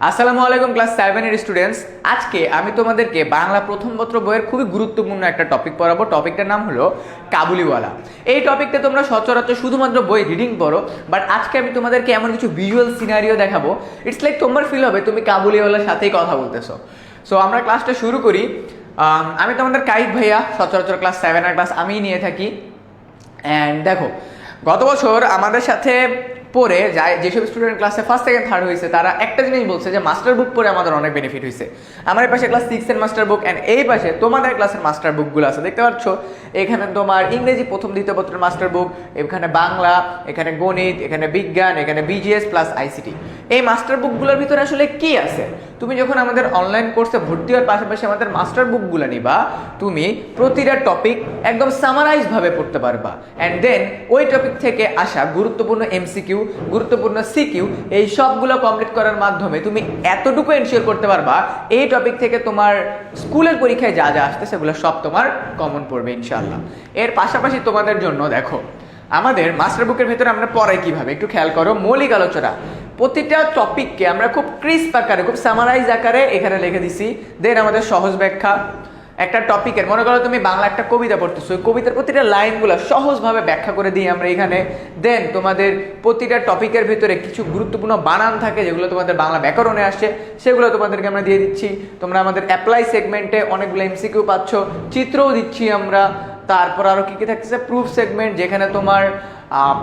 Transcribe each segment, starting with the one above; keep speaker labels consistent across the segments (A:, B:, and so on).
A: আসসালামু আলাইকুম ক্লাস 7 এর স্টুডেন্টস। আজকে আমি তোমাদেরকে বাংলা প্রথম পত্র বইয়ের খুবই গুরুত্বপূর্ণ একটা টপিক পড়াবো। টপিকটার নাম হলো কাবুলিওয়ালা। এই টপিকটা তোমরা সচরাচর শুধুমাত্র বই রিডিং পড়ো, বাট আজকে আমি তোমাদেরকে এমন কিছু ভিজুয়াল সিনারিও দেখাবো, ইটস লাইক তোমার ফিল হবে তুমি কাবুলিওয়ালার সাথেই কথা বলতেছো। সো আমরা ক্লাসটা শুরু করি। আমি তোমাদের কাইফ ভাইয়া, সচরাচর ক্লাস 7 এর ক্লাস আমিই নিয়ে থাকি। অ্যান্ড দেখো, গত বছর আমাদের সাথে পড়ে যায় যেসব স্টুডেন্ট ক্লাসে ফার্স্ট সেকেন্ড থার্ড হয়েছে, তারা একটা জিনিস বলছে যে মাস্টার বুক পড়ে আমাদের অনেক বেনিফিট হয়েছে। আমার এই পাশে ক্লাস 6 এর মাস্টার বুক অ্যান্ড এই পাশে তোমাদের ক্লাসের মাস্টার বুকগুলো আছে, দেখতে পাচ্ছ। এখানে তোমার ইংরেজি প্রথম দ্বিতীয় পত্রের মাস্টার বুক, এখানে বাংলা, এখানে গণিত, এখানে বিজ্ঞান, এখানে বিজিএস প্লাস আইসিটি। এই মাস্টার বুকগুলোর ভিতরে আসলে কি আছে, তুমি যখন আমাদের অনলাইন কোর্সে ভর্তি হওয়ার পাশাপাশি আমাদের মাস্টার বুকগুলো নিবা, তুমি প্রতিটা টপিক একদম সামারাইজ ভাবে পড়তে পারবা। অ্যান্ড দেন ওই টপিক থেকে আসা গুরুত্বপূর্ণ এমসিকিউ, গুরুত্বপূর্ণ সিকিউ, এই সবগুলো কমপ্লিট করার মাধ্যমে তুমি এতটুকু এনশিওর করতে পারবা এই টপিক থেকে তোমার স্কুলের পরীক্ষায় যা যা আসছে সেগুলো সব তোমার কমন পড়বে ইনশাআল্লাহ। এর পাশাপাশি তোমাদের জন্য দেখো, আমাদের মাস্টার বুকের ভেতরে আমরা পড়াই কিভাবে একটু খেয়াল করো। মৌলিক আলোচনা, প্রতিটা টপিককে আমরা খুব ক্রিস্প আকারে, খুব সামারাইজ আকারে এখানে লিখে দিছি। দেন আমাদের সহজ ব্যাখ্যা একটা টপিকের, মনে করো তুমি বাংলা একটা কবিতা পড়তেছো, ওই কবিতার প্রতিটা লাইনগুলো সহজভাবে ব্যাখ্যা করে দিই আমরা এখানে। দেন তোমাদের প্রতিটা টপিকের ভিতরে কিছু গুরুত্বপূর্ণ বানান থাকে যেগুলো তোমাদের বাংলা ব্যাকরণে আসে, সেগুলো তোমাদেরকে আমরা দিয়ে দিচ্ছি। তোমরা আমাদের অ্যাপ্লাই সেগমেন্টে অনেকগুলো এমসিকিউ পাচ্ছ, চিত্রও দিচ্ছি আমরা। তারপর আরও কী কী থাকতেছে, প্রুফ সেগমেন্ট যেখানে তোমার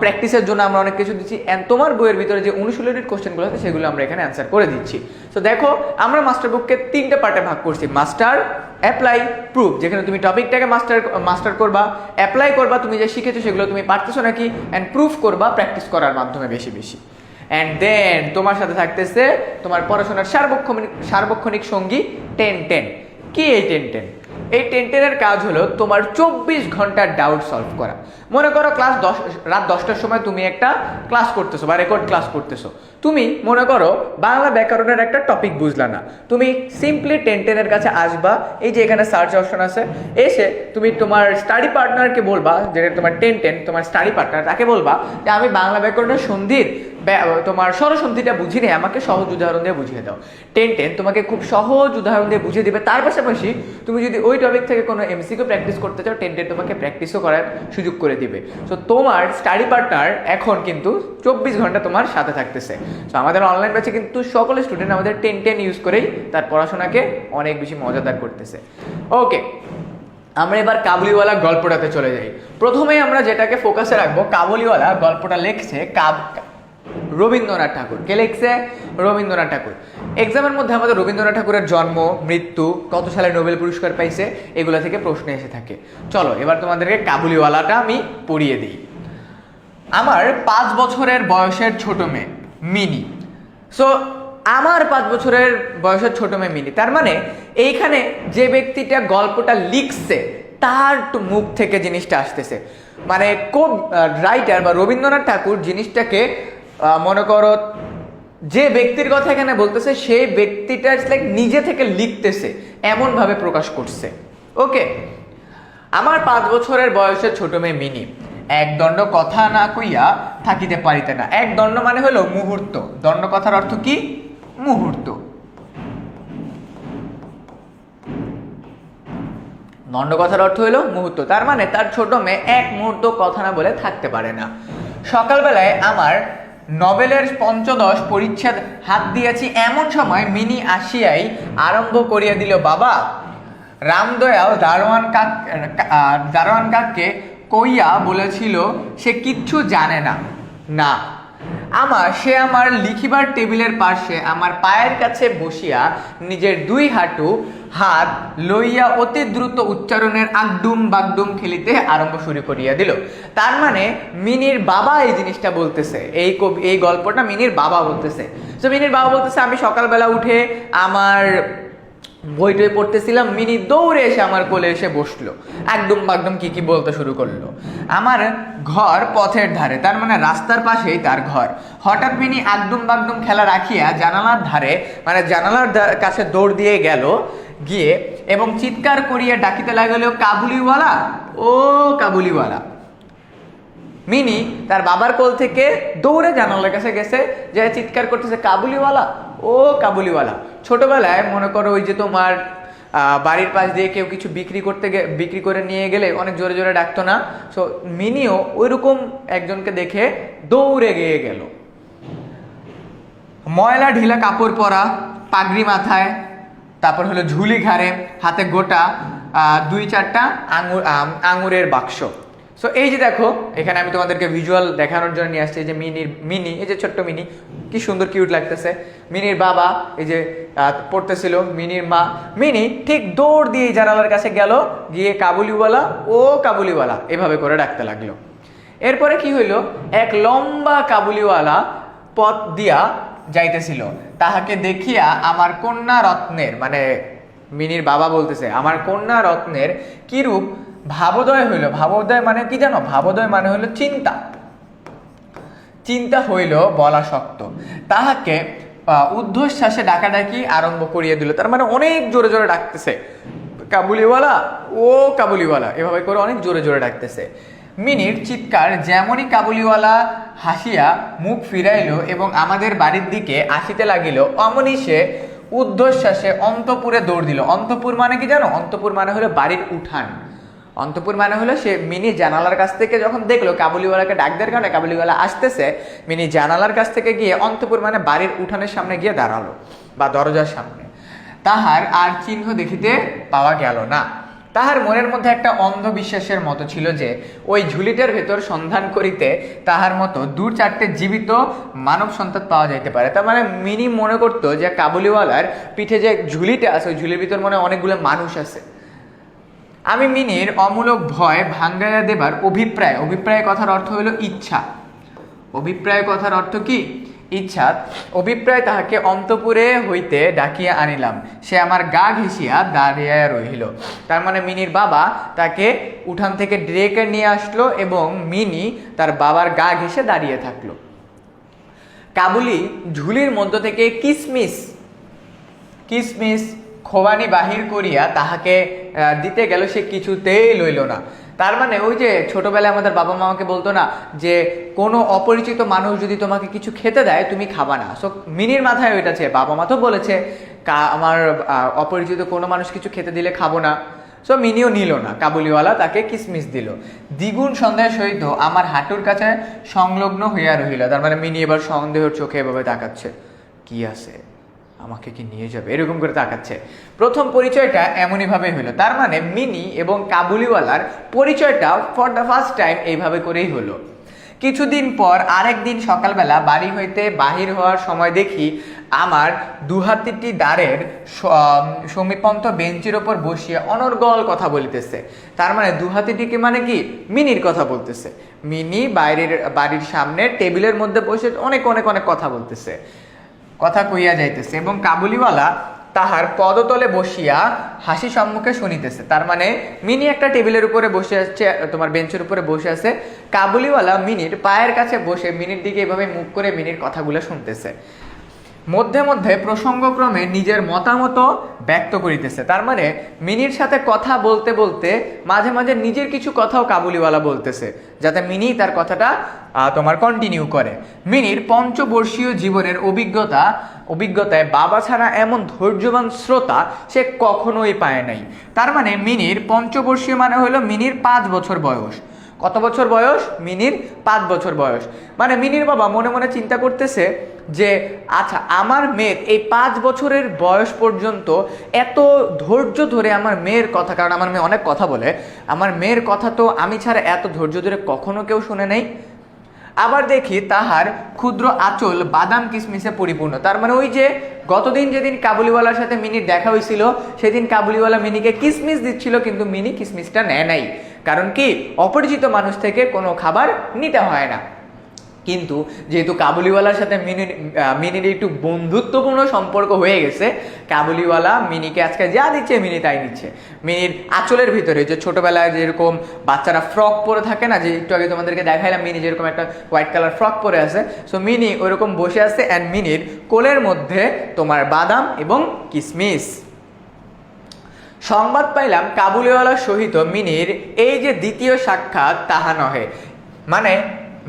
A: প্র্যাকটিসের জন্য আমরা অনেক কিছু দিচ্ছি। অ্যান্ড তোমার বইয়ের ভিতরে যে অনুশীলনের কোশ্চেনগুলো আছে সেগুলো আমরা এখানে অ্যান্সার করে দিচ্ছি। তো দেখো, আমরা মাস্টার বুককে 3টে পার্টে ভাগ করছি: মাস্টার, অ্যাপ্লাই, প্রুফ। যেখানে তুমি টপিকটাকে মাস্টার করবা, অ্যাপ্লাই করবা তুমি যে শিখেছো সেগুলো তুমি পারতেছো নাকি, অ্যান্ড প্রুফ করবা প্র্যাকটিস করার মাধ্যমে বেশি বেশি। অ্যান্ড দেন তোমার সাথে থাকতেছে তোমার পড়াশোনার সার্বক্ষণিক সঙ্গী 10-10। কি এই 10-10? এই 10-10-এর কাজ হলো তোমার 24 ঘন্টার ডাউট সলভ করা। মনে করো রাত 10টার সময় তুমি একটা ক্লাস করতেছো বা রেকর্ড ক্লাস করতেছো, তুমি মনে করো বাংলা ব্যাকরণের একটা টপিক বুঝলা না, তুমি সিম্পলি 10-10-এর কাছে আসবা, এই যে এখানে সার্চ অপশন আছে, এসে তুমি তোমার স্টাডি পার্টনারকে বলবা, যেটা তোমার 10-10 তোমার স্টাডি পার্টনার, তাকে বলবা যে আমি বাংলা ব্যাকরণের সন্ধির তোমার স্বরসন্ধিটা বুঝি নেই, আমাকে সহজ উদাহরণ দিয়ে বুঝিয়ে দাও। 10-10 তোমাকে খুব সহজ উদাহরণ দিয়ে বুঝিয়ে দিবে। তার পাশাপাশি তুমি যদি ওই টপিক থেকে কোনো এমসিকিউ প্র্যাকটিস করতে চাও, 10-10 তোমাকে প্র্যাকটিসও করার সুযোগ করে দিবে। সো তোমার স্টাডি পার্টনার এখন কিন্তু 24 ঘন্টা তোমার সাথে থাকতেছে। সো আমাদের অনলাইন ব্যাচে কিন্তু সকল স্টুডেন্ট আমাদের 10-10 ইউজ করেই তার পড়াশোনাকে অনেক বেশি মজাদার করতেছে। ওকে, আমরা এবার কাবুলিওয়ালা গল্পটাতে চলে যাই। প্রথমেই আমরা যেটাকে ফোকাসে রাখবো, কাবুলিওয়ালা গল্পটা লিখছে রবীন্দ্রনাথ ঠাকুর। কে লিখছে? রবীন্দ্রনাথ ঠাকুর। এক্সামের মধ্যে আমাদের রবীন্দ্রনাথ ঠাকুরের জন্ম, মৃত্যু, কত সালে নোবেল পুরস্কার পাইছে, এগুলো থেকে প্রশ্ন এসে থাকে। চলো এবার তোমাদেরকে কাবুলিওয়ালাটা আমি পড়িয়ে দিই। আমার 5 বছরের বয়সের ছোট মেয়ে মিনি। সো আমার 5 বছরের বয়সের ছোট মেয়ে মিনি, তার মানে এইখানে যে ব্যক্তিটা গল্পটা লিখছে তার মুখ থেকে জিনিসটা আসতেছে। মানে রাইটার বা রবীন্দ্রনাথ ঠাকুর জিনিসটাকে মনে করো যে ব্যক্তির কথা এখানে বলতেছে, সেই ব্যক্তিটা লাইক নিজে থেকে লিখতেছে, এমনভাবে প্রকাশ করছে। ওকে, আমার 5 বছরের বয়সের ছোট মেয়ে মিনি এক দণ্ড কথা না কইয়া থাকিতে পারিতে না। এক দণ্ড মানে হলো মুহূর্ত। দণ্ড কথার অর্থ কি? মুহূর্ত। দণ্ড কথার অর্থ হলো মুহূর্ত, তার মানে তার ছোট মেয়ে এক মুহূর্ত কথা না বলে থাকতে পারে না। সকালবেলায় আমার নভেলের ৫ম পরিচ্ছেদ হাত দিয়েছি, এমন সময় মিনি আসিয়াই আরম্ভ করিয়া দিল, বাবা, রামদয়াল দারোয়ান কাককে কইয়া বলেছিল সে কিচ্ছু জানে না। না, সে আমার লিখিবার টেবিলের পাশে আমার পায়ের কাছে বসিয়া নিজের 2 হাত লইয়া অতি দ্রুত উচ্চারণের আগডুম বাগডুম খেলিতে আরম্ভ শুরু করিয়া দিল। তার মানে মিনির বাবা এই জিনিসটা বলতেছে, এই গল্পটা মিনির বাবা বলতেছে। তো মিনির বাবা বলতেছে, আমি সকালবেলা উঠে আমার বই টই পড়তেছিলাম, মিনি দৌড়ে এসে আমার কোলে এসে বসলো, একদম বাকদম কি বলতে শুরু করলো। আমার ঘর পথের ধারে, তার মানে রাস্তার পাশেই তার ঘর। হঠাৎ মিনি একদম বাকদম খেলা রাখিয়া জানালার ধারে, মানে জানালার কাছে দৌড় দিয়ে গিয়ে এবং চিৎকার করিয়া ডাকিতে লাগলো, কাবুলিওয়ালা, ও কাবুলিওয়ালা। মিনি তার বাবার কোল থেকে দৌড়ে জানালার কাছে গেছে, যে চিৎকার করতেছে, কাবুলিওয়ালা, ও ও কাবুলিওয়ালা। ছোটবেলায় মনে করো ওই যে তোমার বাড়ির পাশ দিয়ে কেউ কিছু বিক্রি করে নিয়ে গেলে অনেক জোরে জোরে ডাকতো না? সো মিনিও ওইরকম একজনকে দেখে দৌড়ে গিয়ে গেল। ময়লা ঢিলা কাপড় পরা, পাগড়ি মাথায়, তারপর হলো ঝুলি ঘাড়ে, হাতে গোটা 2-4টা আঙুরের বাক্স। সো এই যে দেখো, এখানে আমি তোমাদেরকে ভিজুয়াল দেখানোর জন্য নিয়ে আসছি। এই যে মিনি, এই যে ছোট্ট মিনি, কি সুন্দর কিউট লাগতেছে। মিনির বাবা এই যে পড়তেছিল, মিনির মা। মিনি ঠিক দৌড় দিয়ে জানালার কাছে গেল, গিয়ে কাবুলিওয়ালা ও কাবুলিওয়ালা এভাবে করে ডাকতে লাগলো। এরপরে কি হইলো, এক লম্বা কাবুলিওয়ালা পথ দিয়া যাইতেছিল। তাহাকে দেখিয়া আমার কন্যা রত্নের, মানে মিনির বাবা বলতেছে, আমার কন্যা রত্নের কিরূপ ভাবোদয় হইল। ভাবোদয় মানে কি জানো? ভাবোদয় মানে হইল চিন্তা। চিন্তা হইল বলা শক্ত। তাহাকে ঊর্ধ্বশ্বাসে ডাকাডাকি আরম্ভ করিয়া দিল। তার মানে অনেক জোরে জোরে ডাকতেছে, কাবুলিওয়ালা ও কাবুলিওয়ালা এভাবে করে অনেক জোরে জোরে ডাকতেছে। মিনির চিৎকার যেমনই কাবুলিওয়ালা হাসিয়া মুখ ফিরাইল এবং আমাদের বাড়ির দিকে আসিতে লাগিল, অমনি সে ঊর্ধ্বশ্বাসে অন্তপুরে দৌড় দিল। অন্তপুর মানে কি জানো? অন্তপুর মানে হলো বাড়ির উঠান। অন্তপুর মানে হলো সে মিনি জানালার কাছ থেকে যখন দেখলো কাবুলিওয়ালাকে ডাক দেওয়ার কারণে কাবুলিওয়ালা আসতেছে, মিনি জানালার কাছ থেকে গিয়ে অন্তপুর মানে বাড়ির উঠানের সামনে গিয়ে দাঁড়ালো বা দরজার সামনে। তাহার আর চিহ্ন দেখিতে পাওয়া গেল না। তাহার মনের মধ্যে একটা অন্ধবিশ্বাসের মতো ছিল যে ওই ঝুলিটার ভেতর সন্ধান করিতে তাহার মতো 2-4টে জীবিত মানব সন্তান পাওয়া যাইতে পারে। তার মানে মিনি মনে করতো যে কাবুলিওয়ালার পিঠে যে ঝুলিটা আছে ওই ঝুলির ভিতর মনে অনেকগুলো মানুষ আছে। আমি মিনির অমূলক ভয় ভাঙ্গাইয়া দেবার অভিপ্রায় কথার অর্থ হইল ইচ্ছা। অভিপ্রায় কথার অর্থ কি? ইচ্ছা। অভিপ্রায় তাহাকে অন্তপুরে হইতে ডাকিয়া আনিলাম, সে আমার গা ঘেঁষিয়া দাঁড়িয়ে রহিল। তার মানে মিনির বাবা তাকে উঠান থেকে ডেকে নিয়ে আসলো এবং মিনি তার বাবার গা ঘেঁষে দাঁড়িয়ে থাকলো। কাবুলি ঝুলির মধ্য থেকে কিসমিস খোবানি বাহির করিয়া তাহাকে দিতে গেল, সে কিছুতেই লইল না। তার মানে ওই যে ছোটবেলায় আমাদের বাবা মা আমাকে বলতো না যে কোনো অপরিচিত মানুষ যদি তোমাকে কিছু খেতে দেয় তুমি খাবা না। সো মিনির মাথায় ওইটা আছে, বাবা মা তো বলেছে আমার অপরিচিত কোনো মানুষ কিছু খেতে দিলে খাবো না। সো মিনিও নিল না, কাবুলিওয়ালা তাকে কিসমিস দিল। দ্বিগুণ সন্দেহের সহিত আমার হাঁটুর কাছে সংলগ্ন হইয়া রহিল। তার মানে মিনি এবার সন্দেহের চোখে এভাবে তাকাচ্ছে, কি আছে, আমাকে কি নিয়ে যাবে, এরকম করে তাকাচ্ছে। প্রথম পরিচয়টা এমনই ভাবে হলো। তার মানে মিনি এবং কাবুলিওয়ালার পরিচয়টা ফর দ্য ফার্স্ট টাইম এইভাবে করেই হলো। কিছুদিন পর আরেকদিন সকালবেলা বাড়ি হইতে বাহির হওয়ার সময় দেখি আমার দুহাতিটি দ্বারের সমীপন্ত বেঞ্চের ওপর বসিয়ে অনর্গল কথা বলিতেছে। তার মানে দুহাতিটিকে মানে কি? মিনির কথা বলতেছে। মিনি বাড়ির সামনে টেবিলের মধ্যে বসে অনেক অনেক অনেক কথা বলতেছে, কথা কইয়া যাইতেছে এবং কাবুলিওয়ালা তাহার পদতলে বসিয়া হাসি সম্মুখে শুনিতেছে। তার মানে মিনি একটা টেবিলের উপরে বসে আছে, তোমার বেঞ্চের উপরে বসে আছে, কাবুলিওয়ালা মিনির পায়ের কাছে বসে মিনির দিকে এভাবে মুখ করে মিনির কথাগুলো শুনতেছে। মধ্যে মধ্যে প্রসঙ্গক্রমে নিজের মতামত ব্যক্ত করিতেছে। তার মানে মিনির সাথে কথা বলতে বলতে মাঝে মাঝে নিজের কিছু কথাও কাবুলিওয়ালা বলতেছে, যাতে মিনি তার কথাটা তোমার কন্টিনিউ করে। মিনির পঞ্চবর্ষীয় জীবনের অভিজ্ঞতায় বাবা ছাড়া এমন ধৈর্যবান শ্রোতা সে কখনোই পায় নাই। তার মানে মিনির পঞ্চবর্ষীয় মানে হলো মিনির 5 বছর বয়স। কত বছর বয়স? মিনির 5 বছর বয়স। মানে মিনির বাবা মনে মনে চিন্তা করতেছে যে আচ্ছা, আমার মেয়ের এই 5 বছরের বয়স পর্যন্ত এত ধৈর্য ধরে আমার মেয়ের কথা, কারণ আমার মেয়ে অনেক কথা বলে, আমার মেয়ের কথা তো আমি ছাড়া এত ধৈর্য ধরে কখনো কেউ শুনে নাই। আবার দেখি তাহার ক্ষুদ্র আঁচল বাদাম কিসমিসে পরিপূর্ণ। তার মানে ওই যে গতদিন যেদিন কাবুলিওয়ালার সাথে মিনির দেখা হয়েছিল সেদিন কাবুলিওয়ালা মিনিকে কিসমিস দিচ্ছিল, কিন্তু মিনি কিসমিসটা নেয় নাই। কারণ কি? অপরিচিত মানুষ থেকে কোনো খাবার নিতে হয় না। কিন্তু যেহেতু কাবুলিওয়ালার সাথে মিনির একটু বন্ধুত্বপূর্ণ সম্পর্ক হয়ে গেছে, কাবুলিওয়ালা মিনিকে আজকে যা দিচ্ছে মিনি তাই নিচ্ছে। মিনির আঁচলের ভিতরে যে ছোটবেলায় যেরকম বাচ্চারা ফ্রক পরে থাকে না, যে একটু আগে তোমাদেরকে দেখাইলাম, মিনি যেরকম একটা হোয়াইট কালার ফ্রক পরে আছে, সো মিনি ওইরকম বসে আছে অ্যান্ড মিনির কোলের মধ্যে তোমার বাদাম এবং কিসমিস। সংবাদ পাইলাম কাবুলিওয়ালার সহিত মিনির এই যে দ্বিতীয় সাক্ষাৎ তাহা নহে। মানে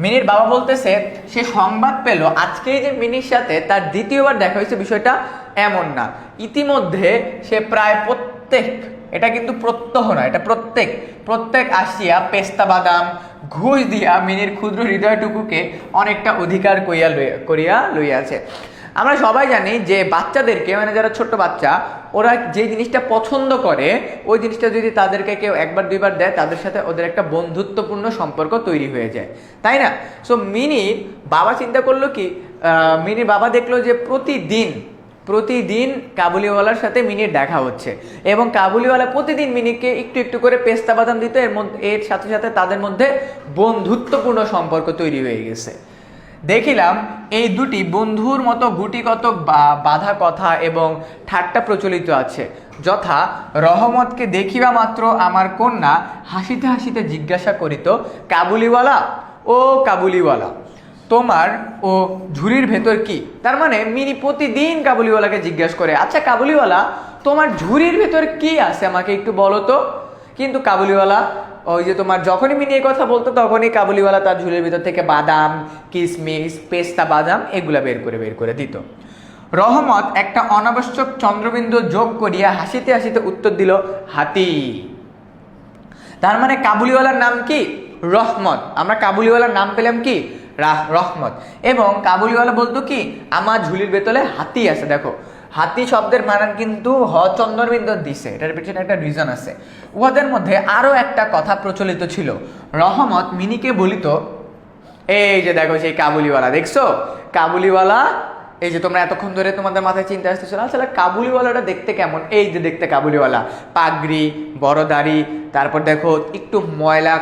A: মিনির বাবা বলতেছে সে সংবাদ পেল আজকেই যে মিনির সাথে তার দ্বিতীয়বার দেখা হয়েছে, বিষয়টা এমন না। ইতিমধ্যে সে প্রায় প্রত্যেক, এটা কিন্তু প্রত্যহ না, এটা প্রত্যেক আসিয়া পেস্তা বাদাম ঘুষ দিয়া মিনির ক্ষুদ্র হৃদয়টুকুকে অনেকটা অধিকার করিয়া লইয়াছে। আমরা সবাই জানি যে বাচ্চাদেরকে, মানে যারা ছোট্ট বাচ্চা, ওরা যে জিনিসটা পছন্দ করে ওই জিনিসটা যদি তাদেরকে কেউ একবার দুইবার দেয়, তাদের সাথে ওদের একটা বন্ধুত্বপূর্ণ সম্পর্ক তৈরি হয়ে যায়, তাই না? সো মিনির বাবা চিন্তা করলো কি, মিনির বাবা দেখলো যে প্রতিদিন কাবুলিওয়ালার সাথে মিনির দেখা হচ্ছে এবং কাবুলিওয়ালা প্রতিদিন মিনিকে একটু একটু করে পেস্তা বাদাম দিত। এর সাথে সাথে তাদের মধ্যে বন্ধুত্বপূর্ণ সম্পর্ক তৈরি হয়ে গেছে। দেখিলাম এই দুটি বন্ধুর মতো গুটিগত বাধা কথা এবং ঠাট্টা প্রচলিত আছে, যথা রহমতকে দেখিবা মাত্র আমার কন্যা হাসিতে হাসিতে জিজ্ঞাসা করিত, কাবুলিওয়ালা ও কাবুলিওয়ালা, তোমার ও ঝুড়ির ভেতর কি? তার মানে মিনি প্রতিদিন কাবুলিওয়ালাকে জিজ্ঞাসা করে, আচ্ছা কাবুলিওয়ালা, তোমার ঝুড়ির ভেতর কি আছে আমাকে একটু বলো তো। কিন্তু কাবুলিওয়ালা ওই যে তোমার যখনই মিনি এই কথা বলতো তখনই কাবুলিওয়ালা তার ঝুড়ির ভিতর থেকে বাদাম, কিশমিশ, পেস্তা বাদাম এগুলা বের করে দিত। রহমত একটা অনাবশ্যক চন্দ্রবিন্দু যোগ করিয়া হাসিতে হাসিতে উত্তর দিল, হাতি। তার মানে কাবুলিওয়ালার নাম কি? রহমত। আমরা কাবুলিওয়ালার নাম পেলাম কি? রহমত। এবং কাবুলিওয়ালা বলতো কি, আমার ঝুলির ভেতরে হাতি আছে। দেখো, হাতি শব্দের বানান কিন্তু চন্দ্রবিন্দু দিছে, এটার পিছনে একটা রিজন আছে। উহাদের মধ্যে আরো একটা কথা প্রচলিত ছিল। রহমত মিনিকে বলিত, এই যে দেখো সেই কাবুলিওয়ালা, দেখছো কাবুলিওয়ালা, এই যে তোমরা এতক্ষণ ধরে তোমাদের মাথায় চিন্তা আসতেছিল আসলে কাবুলিওয়ালাটা দেখতে কেমন। এই যে দেখতে কাবুলিওয়ালা, পাগড়ি, বড় দাড়ি, তারপর দেখো একটু ময়লা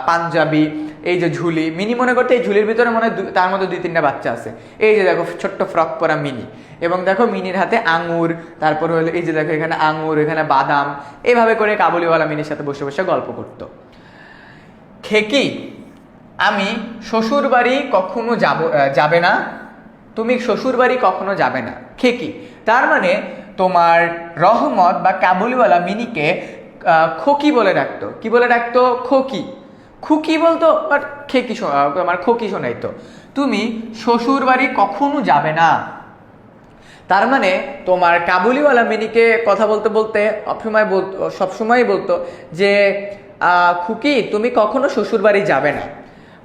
A: পাঞ্জাবি, এই যে ঝুলি। মিনি মনে করতে এই ঝুলির ভিতরে মনে হয় তার মধ্যে 2-3টা বাচ্চা আছে। এই যে দেখো ছোট্ট ফ্রক পরা মিনি, এবং দেখো মিনির হাতে আঙুর, তারপর হলো এই যে দেখো এখানে আঙুর, এখানে বাদাম। এইভাবে করে কাবুলিওয়ালা মিনির সাথে বসে বসে গল্প করতো। খেকি, আমি শ্বশুর বাড়ি কখনো যাবে না, তুমি শ্বশুর বাড়ি কখনো যাবে না। খেকি তার মানে তোমার রহমত বা কাবুলিওয়ালা মিনিকে খোকি বলে ডাকতো। কি বলে ডাকতো? খোকি। খুকি বলতো, বাট খেকি আমার খোকি শোনাইতো। তুমি শ্বশুর বাড়ি কখনো যাবে না, তার মানে তোমার কাবুলিওয়ালা মিনিকে কথা বলতে বলতে সবসময় বলতো যে খুকি তুমি কখনো শ্বশুর বাড়ি যাবে না।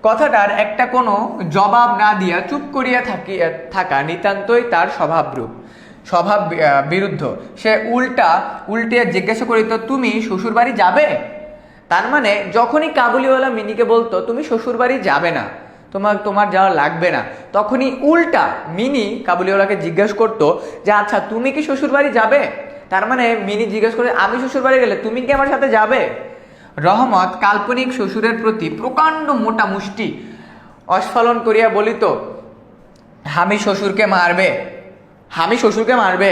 A: কথাটার একটা কোনো জবাব না দিয়া চুপ করিয়া থাকা নিতান্তই তার স্বভাব বিরুদ্ধ। সে উল্টে জিজ্ঞাসা করিত, তুমি শ্বশুর বাড়ি যাবে? তার মানে যখনই কাবুলিওয়ালা মিনিকে বলতো তুমি শ্বশুর বাড়ি যাবে না, তোমার যাওয়া লাগবে না, তখনই উল্টা মিনি কাবুলিওয়ালাকে জিজ্ঞাসা করতো যে আচ্ছা তুমি কি শ্বশুর বাড়ি যাবে? তার মানে মিনি জিজ্ঞাসা করে, আমি শ্বশুর বাড়ি গেলে তুমি কি আমার সাথে যাবে? রহমত কাল্পনিক শ্বশুরের প্রতি প্রকাণ্ড মোটা মুষ্টি অস্ফলন করিয়া বলিত, আমি শ্বশুরকে মারবে।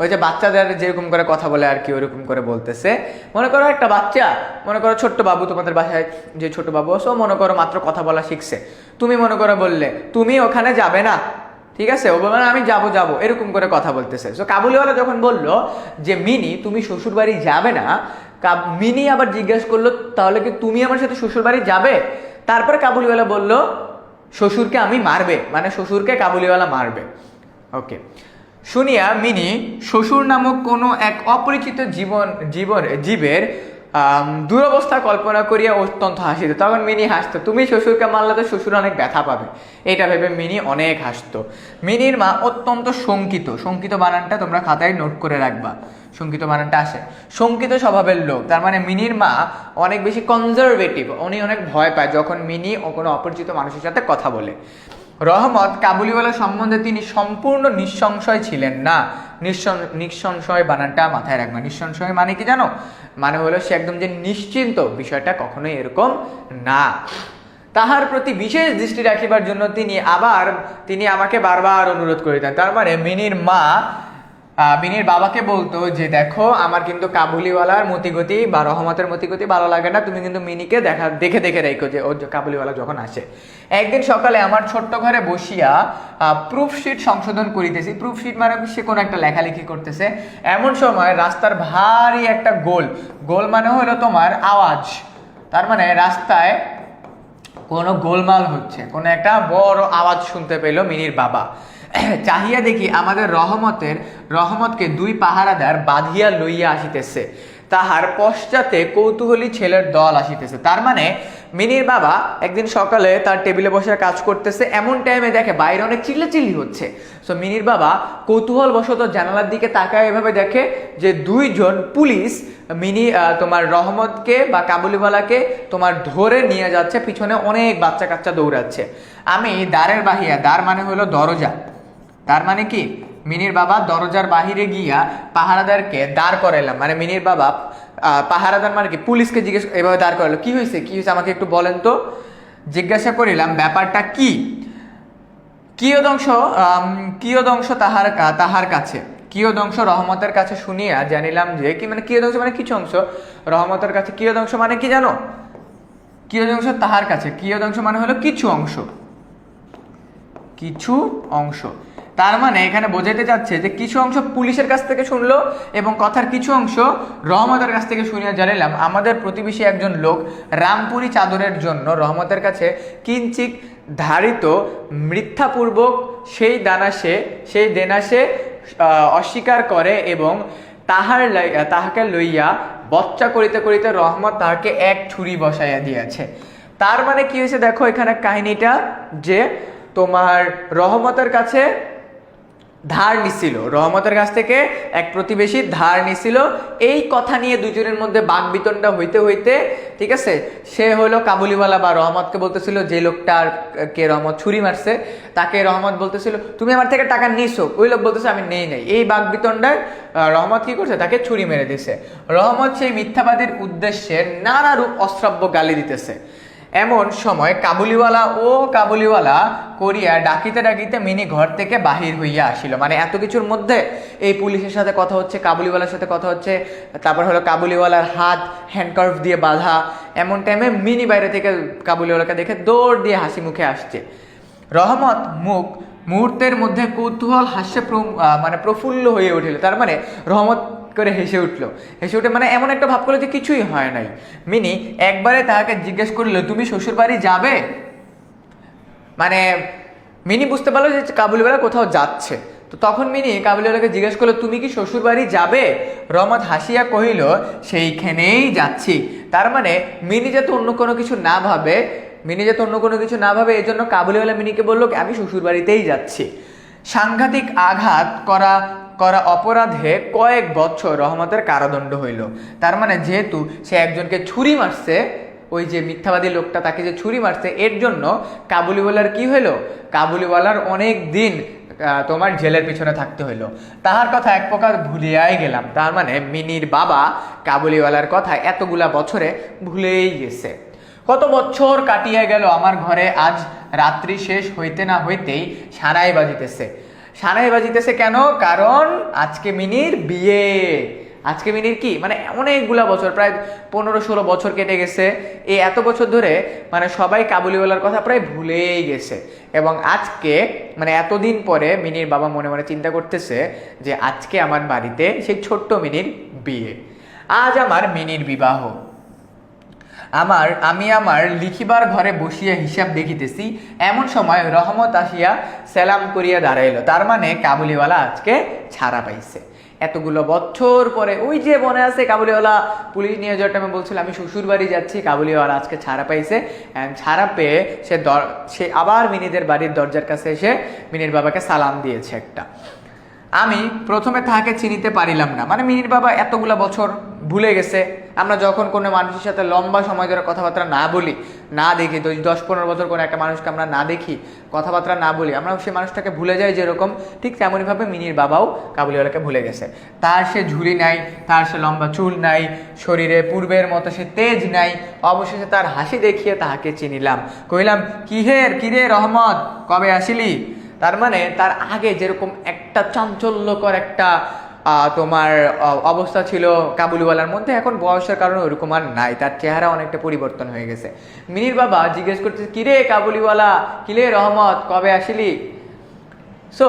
A: ওই যে বাচ্চাদের যেরকম করে কথা বলে আর কি, ওরকম করে বলতেছে। মনে করো একটা বাচ্চা, মনে করো ছোট্ট বাবু, তোমাদের বাসায় যে ছোট বাবু আছে, মনে করো মাত্র কথা বলা শিখছে। তুমি মনে করো বললে তুমি ওখানে যাবে না, ঠিক আছে? ও বলবে আমি যাবো, এরকম করে কথা বলতেছে। তো কাবুলিওয়ালা যখন বললো যে মিনি তুমি শ্বশুর বাড়ি যাবে না, মিনি আবার জিজ্ঞাসা করলো তাহলে কি তুমি আমার সাথে শ্বশুর বাড়ি যাবে? তারপরে কাবুলিওয়ালা বলল শ্বশুরকে আমি মারবে, মানে শ্বশুরকে কাবুলিওয়ালা মারবে। ওকে, শুনিয়া মিনি শ্বশুর নামক কোনো এক অপরিচিত জীবের দুরবস্থা কল্পনা করিয়া অত্যন্ত হাসিত। তখন মিনি হাসতো, তুমি শ্বশুরকে মারলে তো শ্বশুর অনেক ব্যথা পাবে, এটা ভেবে মিনি অনেক হাসতো। মিনির মা অত্যন্ত শঙ্কিত বানানটা তোমরা খাতায় নোট করে রাখবা। শঙ্কিত বানানটা আসে, শঙ্কিত স্বভাবের লোক। তার মানে মিনির মা অনেক বেশি কনজারভেটিভ, উনি অনেক ভয় পায় যখন মিনি ও কোনো অপরিচিত মানুষের সাথে কথা বলে। রহমত কাবুলিওয়ালা সম্বন্ধে তিনি সম্পূর্ণ নিঃসংশয় ছিলেন না। নিঃসংশয় বানানটা মাথায় রাখবা। নিঃসংশয় মানে কি জানো? মানে হলো সে একদম যে নিশ্চিন্ত, বিষয়টা কখনোই এরকম না। তাহার প্রতি বিশেষ দৃষ্টি রাখিবার জন্য তিনি আমাকে বারবার অনুরোধ করিতেন। তার মানে মিনির বাবাকে বলতো যে দেখো আমার কিন্তু কাবুলিওয়ালার মতিগতি বা রহমতের মতিগতি ভালো লাগে না, তুমি কিন্তু মিনিকে দেখে রেখো যে ও কাবুলিওয়ালা যখন আসে। একদিন সকালে আমার ছোট্ট ঘরে বসিয়া প্রুফশিট সংশোধন করিতেছি। প্রুফশিট মানে সে কোনো একটা লেখালেখি করতেছে। এমন সময় রাস্তার ভারী একটা গোল মানে হলো তোমার আওয়াজ। তার মানে রাস্তায় কোনো গোলমাল হচ্ছে, কোনো একটা বড় আওয়াজ শুনতে পেল মিনির বাবা। চাহিয়া দেখি আমাদের রহমতকে দুই পাহারাদার বাঁধিয়া লইয়া আসিতেছে, তাহার পশ্চাতে কৌতূহলী ছেলের দল আসিতেছে। তার মানে মিনির বাবা একদিন সকালে তার টেবিলে বসে কাজ করতেছে, এমন টাইমে দেখে বাইরে অনেক চিল্লাচিল্লি হচ্ছে। সো মিনির বাবা কৌতূহল বশত জানালার দিকে তাকায়, এভাবে দেখে যে দুইজন পুলিশ তোমার রহমতকে বা কাবুলিওয়ালাকে তোমার ধরে নিয়ে যাচ্ছে, পিছনে অনেক বাচ্চা কাচ্চা দৌড়াচ্ছে। আমি দ্বারের বাহিয়া, দ্বার মানে হলো দরজা, তার মানে কি মিনির বাবা দরজার বাহিরে গিয়া পাহারাদারকে দাঁড় করাইলাম, মানে মিনির বাবা পাহারাদার মানে কি পুলিশকে জিজ্ঞেস এভাবে দাঁড় করাইলো, কি হয়েছে আমাকে একটু বলেন তো। জিজ্ঞাসা করিলাম ব্যাপারটা কি। কিয়দংশ তাহার কাছে, কিয়দংশ রহমতের কাছে শুনিয়া জানিলাম যে কি, মানে কিয়দংশ মানে কিছু অংশ, রহমতের কাছে কিয়দংশ মানে কি জানো, কিয়দংশ তাহার কাছে, কিয়দংশ মানে হলো কিছু অংশ, কিছু অংশ। তার মানে এখানে বোঝাতে যাচ্ছে যে কিছু অংশ পুলিশের কাছ থেকে শুনলো এবং কথার কিছু অংশ রহমতের কাছ থেকে শুনিয়া জানিলাম আমাদের প্রতিবেশী একজন লোক রামপুরি চাদরের জন্য রহমতের কাছে কিঞ্চিত ধারিত মিথ্যাপূর্বক সেই দেনাসে অস্বীকার করে এবং তাহাকে লইয়া বচ্চা করিতে করিতে রহমত তাহাকে এক ছুরি বসাইয়া দিয়েছে। তার মানে কি হয়েছে দেখো এখানে কাহিনীটা, যে তোমার রহমতের কাছে ধার নিছিল, রহমতের কাছ থেকে এক প্রতিবেশী ধার নিছিল। এই কথা নিয়ে দুজনের মধ্যে বাকবিতণ্ডা হইতে হইতে, ঠিক আছে, সে হলো কাবুলিওয়ালা বা রহমতকে বলতেছিল, যে লোকটার কে রহমত ছুরি মারছে তাকে রহমত বলতেছিল তুমি আমার থেকে টাকা নিছো, ওই লোক বলতেছে আমি নেই নাই। এই বাকবিতণ্ডায় রহমত কি করছে, তাকে ছুরি মেরে দিছে। রহমত সেই মিথ্যাবাদীর উদ্দেশ্যে নানা রূপ অশ্রাব্য গালি দিতেছে। এমন সময় কাবুলিওয়ালা করিয়া ডাকিতে ডাকিতে মিনি ঘর থেকে বাহির হইয়া আসিল। মানে এত কিছুর মধ্যে এই পুলিশের সাথে কথা হচ্ছে, কাবুলিওয়ালার সাথে কথা হচ্ছে, তারপর হলো কাবুলিওয়ালার হাত হ্যান্ডকার্ফ দিয়ে বাঁধা। এমন টাইমে মিনি বাইরে থেকে কাবুলিওয়ালাকে দেখে দৌড় দিয়ে হাসি মুখে আসছে। রহমত মুহূর্তের মধ্যে কৌতূহল হাস্যে মানে প্রফুল্ল হয়ে উঠিল। তার মানে রহমত করে হেসে উঠলো, হেসে উঠে মানে এমন একটা ভাব করলো যে কিছুই হয় নাই। মিনি একবারে তাহাকে জিজ্ঞেস করলো তুমি শ্বশুর বাড়ি যাবে। মানে মিনি বুঝতে পারলো যে কাবুলিওয়ালা কোথাও যাচ্ছে, তো তখন মিনি কাবুলিওয়ালাকে জিজ্ঞেস করলো তুমি কি শ্বশুর বাড়ি যাবে। রহমত হাসিয়া কহিল সেইখানেই যাচ্ছি। তার মানে মিনি যাতে অন্য কোনো কিছু না ভাবে এই জন্য কাবুলিওয়ালা মিনিকে বললো আমি শ্বশুর বাড়িতেই যাচ্ছি। সাংঘাতিক আঘাত করা অপরাধে কয়েক বছর রহমতের কারাদণ্ড হইল। তার মানে যেহেতু সে একজনকে ছুরি মারছে, ওই যে মিথ্যাবাদী লোকটা তাকে যে ছুরি মারছে, এর জন্য কাবুলিওয়ালার কি হইল, কাবুলিওয়ালার অনেক দিন তোমার জেলের পিছনে থাকতে হইলো। তাহার কথা এক প্রকার ভুলিয়াই গেলাম। তার মানে মিনির বাবা কাবুলিওয়ালার কথা এতগুলা বছরে ভুলেই গেছে। কত বছর কাটিয়া গেল আমার ঘরে, আজ রাত্রি শেষ হইতে না হইতেই সানাই বাজিতেছে কেন, কারণ আজকে মিনির বিয়ে। আজকে মিনির কি মানে অনেকগুলা বছর, প্রায় 15-16 বছর কেটে গেছে। এই এত বছর ধরে মানে সবাই কাবুলিওয়ালার কথা প্রায় ভুলেই গেছে। এবং আজকে মানে এতদিন পরে মিনির বাবা মনে মনে চিন্তা করতেছে যে আজকে আমার বাড়িতে সেই ছোট্ট মিনির বিয়ে, আজ আমার মিনির বিবাহ। আমি আমার লিখিবার ঘরে বসিয়া হিসাব দেখিতেছি, এমন সময় রহমত আসিয়া সালাম করিয়া দাঁড়াইল। তার মানে কাবুলিওয়ালা আজকে ছাড়া পাইছে এতগুলো বছর পরে। ওই যে মনে আছে কাবুলিওয়ালা পুলিশ নিয়ে যাওয়ার টাইমে বলছিল আমি শ্বশুর বাড়ি যাচ্ছি, কাবুলিওয়ালা আজকে ছাড়া পাইছে। ছাড়া পেয়ে সে আবার মিনিদের বাড়ির দরজার কাছে এসে মিনির বাবাকে সালাম দিয়েছে একটা। আমি প্রথমে তাহাকে চিনিতে পারিলাম না, মানে মিনির বাবা এতগুলা বছর ভুলে গেছে। আমরা যখন কোনো মানুষের সাথে লম্বা সময় ধরে কথাবার্তা না বলি, না দেখি, তো 10-15 বছর কোনো একটা মানুষকে আমরা না দেখি, কথাবার্তা না বলি, আমরা সেই মানুষটাকে ভুলে যাই যেরকম, ঠিক তেমনইভাবে মিনির বাবাও কাবুলিওয়ালাকে ভুলে গেছে। তার সে ঝুলি নাই, তার সে লম্বা চুল নাই, শরীরে পূর্বের মতো সে তেজ নাই। অবশেষে তার হাসি দেখিয়ে তাহাকে চিনিলাম। কহিলাম কিরে রহমত, কবে আসিলি। তার মানে তার আগে যেরকম একটা চাঞ্চল্যকর একটা তোমার অবস্থা ছিল কাবুলিওয়ালার মধ্যে, এখন বয়সের কারণে ওরকম আর নাই, তার চেহারা অনেকটা পরিবর্তন হয়ে গেছে। মিনির বাবা জিজ্ঞেস করতেছে কিরে কাবুলিওয়ালা, কিরে রহমত, কবে আসিলি। সো